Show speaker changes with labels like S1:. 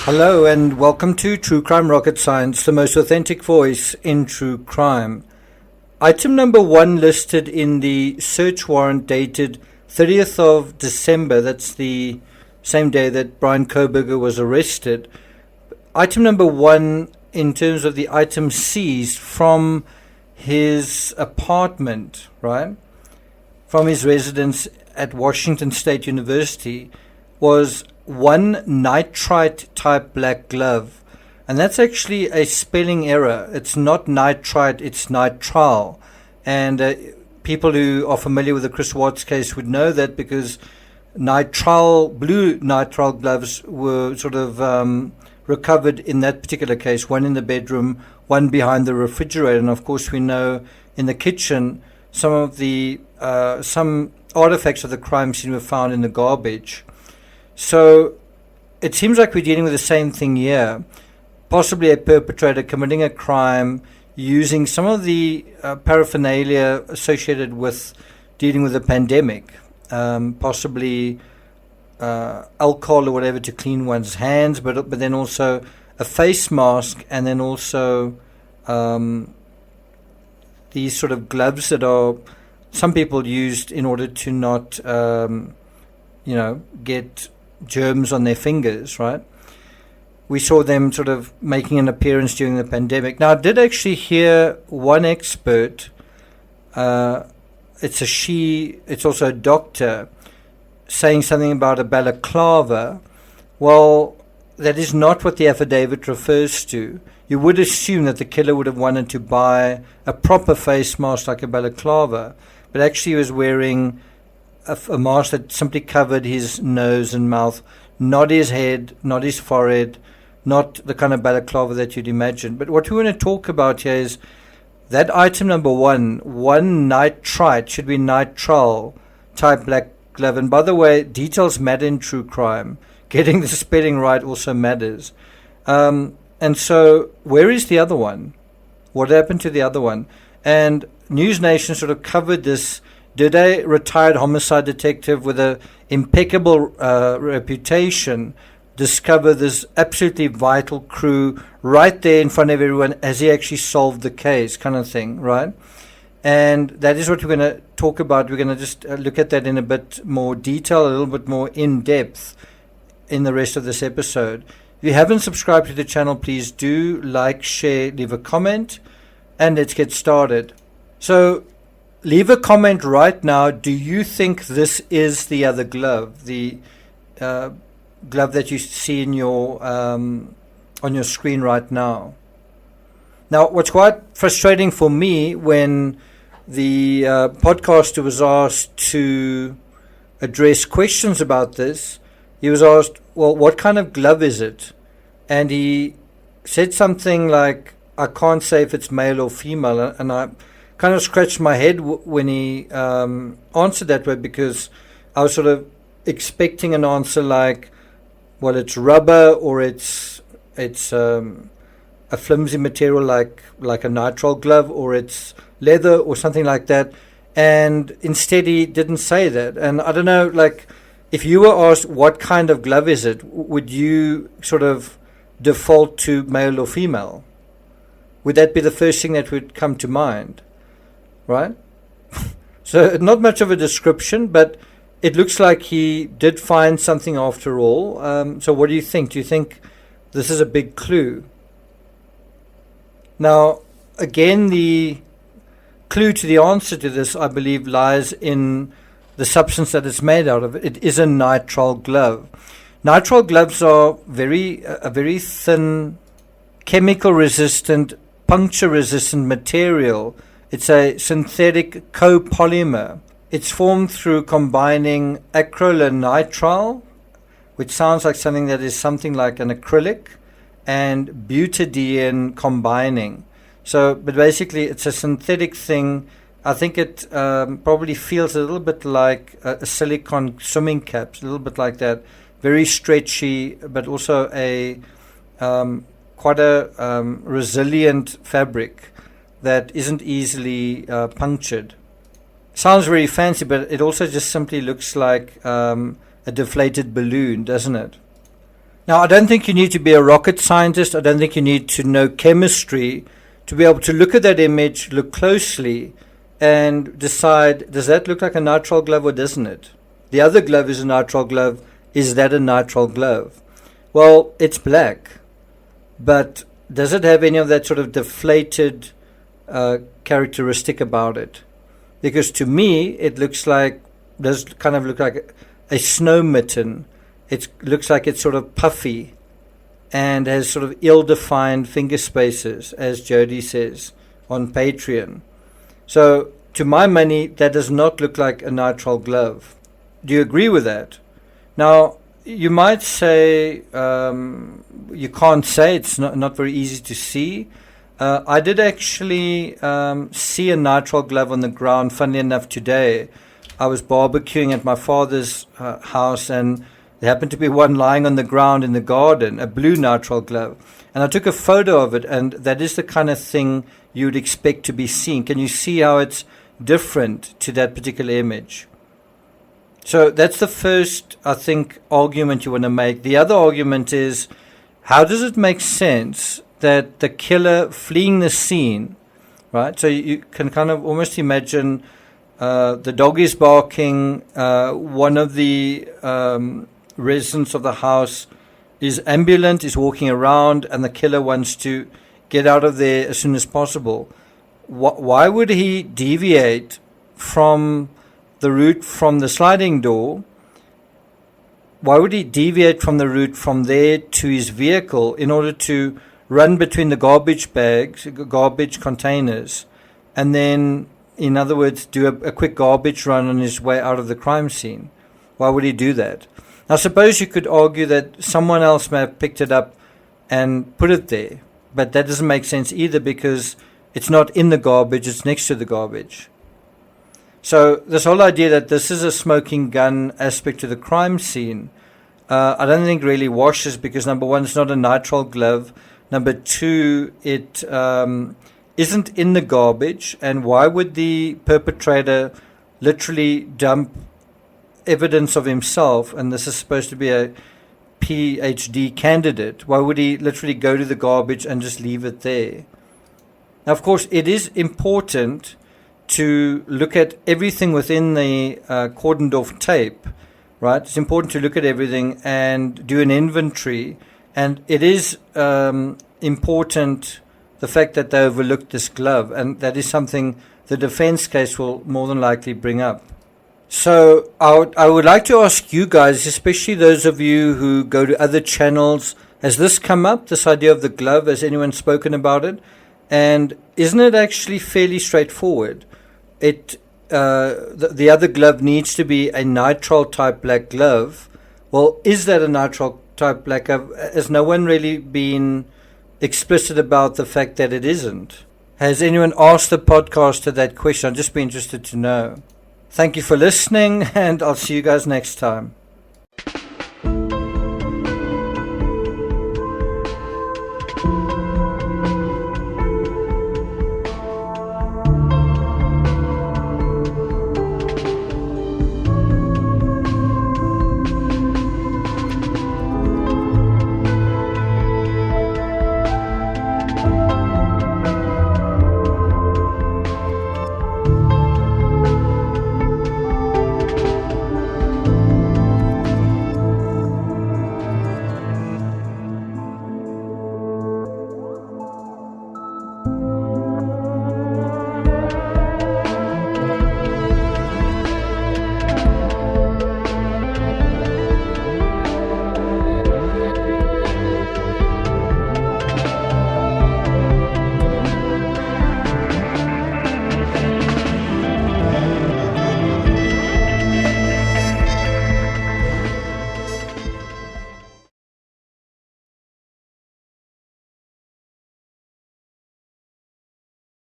S1: Hello and welcome to True Crime Rocket Science, the most authentic voice in true crime. Item number 1 listed in the search warrant dated 30th of December, that's the same day that Brian Koberger was arrested. Item number 1 in terms of the item seized from his apartment, right, from his residence at Washington State University was one nitrite type black glove. And that's actually a spelling error. It's not nitrite, it's nitrile. And people who are familiar with the Chris Watts case would know that, because blue nitrile gloves were sort of recovered in that particular case, one in the bedroom, one behind the refrigerator. And of course we know in the kitchen some artifacts of the crime scene were found in the garbage. So it seems like we're dealing with the same thing here. Possibly a perpetrator committing a crime using some of the paraphernalia associated with dealing with a pandemic, possibly alcohol or whatever to clean one's hands, but then also a face mask, and then also these sort of gloves that are some people used in order to not get germs on their fingers, right? We saw them sort of making an appearance during the pandemic. Now, I did actually hear one expert, it's also a doctor, saying something about a balaclava. Well, that is not what the affidavit refers to. You would assume that the killer would have wanted to buy a proper face mask like a balaclava, but actually he was wearing a mask that simply covered his nose and mouth, not his head, not his forehead, not the kind of balaclava that you'd imagine. But what we want to talk about here is that item number 1, one nitrite, should be nitrile type black glove. And by the way, details matter in true crime. Getting the spelling right also matters. And so where is the other one? What happened to the other one? And News Nation sort of covered this. Did a retired homicide detective with an impeccable reputation discover this absolutely vital clue right there in front of everyone as he actually solved the case, kind of thing, right? And that is what we're going to talk about. We're going to just look at that in a bit more detail, a little bit more in depth in the rest of this episode. If you haven't subscribed to the channel, please do like, share, leave a comment, and let's get started. So leave a comment right now. Do you think this is the other glove, the glove that you see in your on your screen right now? Now, what's quite frustrating for me, when the podcaster was asked to address questions about this, he was asked, well, what kind of glove is it? And he said something like, I can't say if it's male or female. And I kind of scratched my head when he answered that way, because I was sort of expecting an answer like, well, it's rubber, or it's a flimsy material like a nitrile glove, or it's leather or something like that. And instead he didn't say that. And I don't know, like, if you were asked what kind of glove is it, would you sort of default to male or female? Would that be the first thing that would come to mind? Right? So not much of a description, but it looks like he did find something after all. So what do you think? Do you think this is a big clue? Now, again, the clue to the answer to this, I believe, lies in the substance that it's made out of. It is a nitrile glove. Nitrile gloves are a very thin, chemical-resistant, puncture-resistant material. It's a synthetic copolymer. It's formed through combining acrylonitrile, which sounds like something that is something like an acrylic, and butadiene combining. So, but basically it's a synthetic thing. I think it probably feels a little bit like a silicone swimming cap, a little bit like that. Very stretchy, but also a quite a resilient fabric that isn't easily punctured. Sounds very fancy, but it also just simply looks like a deflated balloon, doesn't it? Now, I don't think you need to be a rocket scientist. I don't think you need to know chemistry to be able to look at that image, look closely, and decide, does that look like a nitrile glove or doesn't it? The other glove is a nitrile glove. Is that a nitrile glove? Well, it's black, but does it have any of that sort of deflated characteristic about it? Because to me, it does kind of look like a snow mitten. It looks like it's sort of puffy and has sort of ill-defined finger spaces, as Jody says on Patreon. So, to my money, that does not look like a nitrile glove. Do you agree with that? Now, you might say, you can't say, it's not very easy to see. I did actually see a nitrile glove on the ground, funnily enough, today. I was barbecuing at my father's house, and there happened to be one lying on the ground in the garden, a blue nitrile glove. And I took a photo of it, and that is the kind of thing you'd expect to be seen. Can you see how it's different to that particular image? So that's the first, I think, argument you want to make. The other argument is, how does it make sense that the killer fleeing the scene, right? So you can kind of almost imagine the dog is barking, one of the residents of the house is ambulant, is walking around, and the killer wants to get out of there as soon as possible. Why would he deviate from the route from the sliding door? Why would he deviate from the route from there to his vehicle in order to run between the garbage bags, garbage containers, and then, in other words, do a quick garbage run on his way out of the crime scene? Why would he do that? Now, suppose you could argue that someone else may have picked it up and put it there, but that doesn't make sense either, because it's not in the garbage, it's next to the garbage. So this whole idea that this is a smoking gun aspect to the crime scene, I don't think really washes, because number one, it's not a nitrile glove. Number two, it isn't in the garbage. And why would the perpetrator literally dump evidence of himself, and this is supposed to be a PhD candidate, why would he literally go to the garbage and just leave it there? Now, of course, it is important to look at everything within the cordoned off tape, right? It's important to look at everything and do an inventory. And it is important, the fact that they overlooked this glove, and that is something the defense case will more than likely bring up. So I would like to ask you guys, especially those of you who go to other channels, has this come up, this idea of the glove? Has anyone spoken about it? And isn't it actually fairly straightforward? The other glove needs to be a nitrile type black glove. Well, is that a nitrile type black glove? Has no one really been explicit about the fact that it isn't? Has anyone asked the podcaster that question? I'd just be interested to know. Thank you for listening, and I'll see you guys next time.